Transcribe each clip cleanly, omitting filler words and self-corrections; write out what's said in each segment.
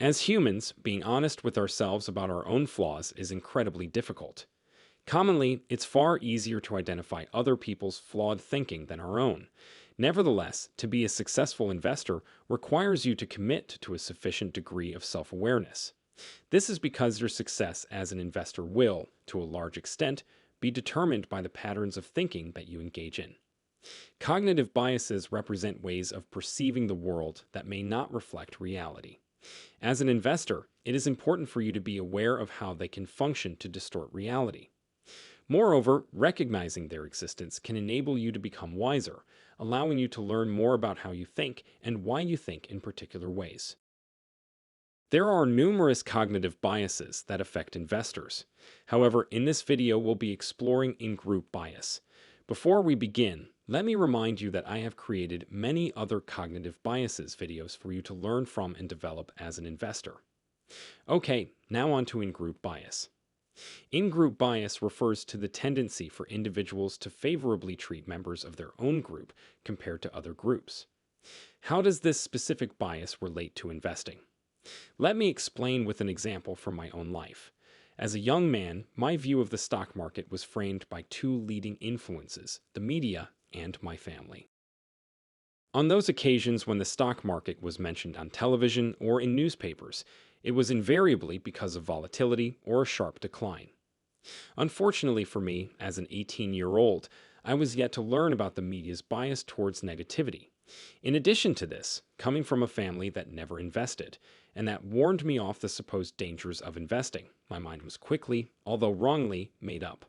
As humans, being honest with ourselves about our own flaws is incredibly difficult. Commonly, it's far easier to identify other people's flawed thinking than our own. Nevertheless, to be a successful investor requires you to commit to a sufficient degree of self-awareness. This is because your success as an investor will, to a large extent, be determined by the patterns of thinking that you engage in. Cognitive biases represent ways of perceiving the world that may not reflect reality. As an investor, it is important for you to be aware of how they can function to distort reality. Moreover, recognizing their existence can enable you to become wiser, allowing you to learn more about how you think and why you think in particular ways. There are numerous cognitive biases that affect investors. However, in this video, we'll be exploring Ingroup Bias. Before we begin, let me remind you that I have created many other cognitive biases videos for you to learn from and develop as an investor. Okay, now on to Ingroup Bias. In-group bias refers to the tendency for individuals to favorably treat members of their own group compared to other groups. How does this specific bias relate to investing? Let me explain with an example from my own life. As a young man, my view of the stock market was framed by two leading influences, the media and my family. On those occasions when the stock market was mentioned on television or in newspapers, it was invariably because of volatility or a sharp decline. Unfortunately for me, as an 18-year-old, I was yet to learn about the media's bias towards negativity. In addition to this, coming from a family that never invested, and that warned me off the supposed dangers of investing, my mind was quickly, although wrongly, made up.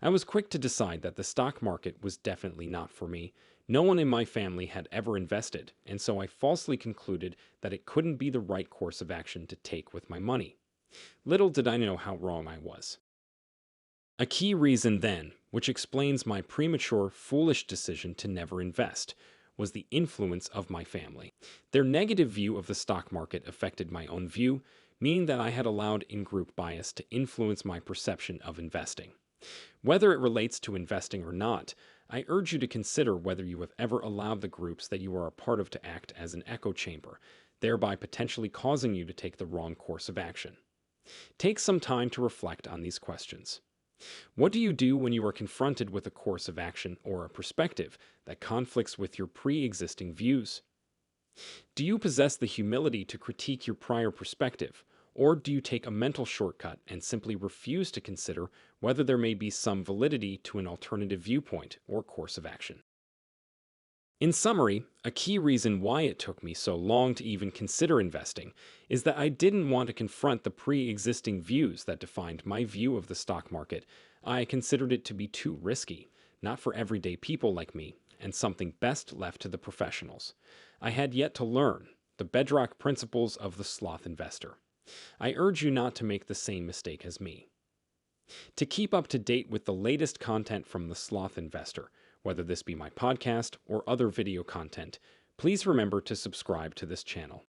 I was quick to decide that the stock market was definitely not for me. No one in my family had ever invested, and so I falsely concluded that it couldn't be the right course of action to take with my money. Little did I know how wrong I was. A key reason then, which explains my premature, foolish decision to never invest, was the influence of my family. Their negative view of the stock market affected my own view, meaning that I had allowed in-group bias to influence my perception of investing. Whether it relates to investing or not, I urge you to consider whether you have ever allowed the groups that you are a part of to act as an echo chamber, thereby potentially causing you to take the wrong course of action. Take some time to reflect on these questions. What do you do when you are confronted with a course of action or a perspective that conflicts with your pre-existing views? Do you possess the humility to critique your prior perspective, or do you take a mental shortcut and simply refuse to consider whether there may be some validity to an alternative viewpoint or course of action? In summary, a key reason why it took me so long to even consider investing is that I didn't want to confront the pre-existing views that defined my view of the stock market. I considered it to be too risky, not for everyday people like me, and something best left to the professionals. I had yet to learn the bedrock principles of the sloth investor. I urge you not to make the same mistake as me. To keep up to date with the latest content from the Sloth Investor, whether this be my podcast or other video content, please remember to subscribe to this channel.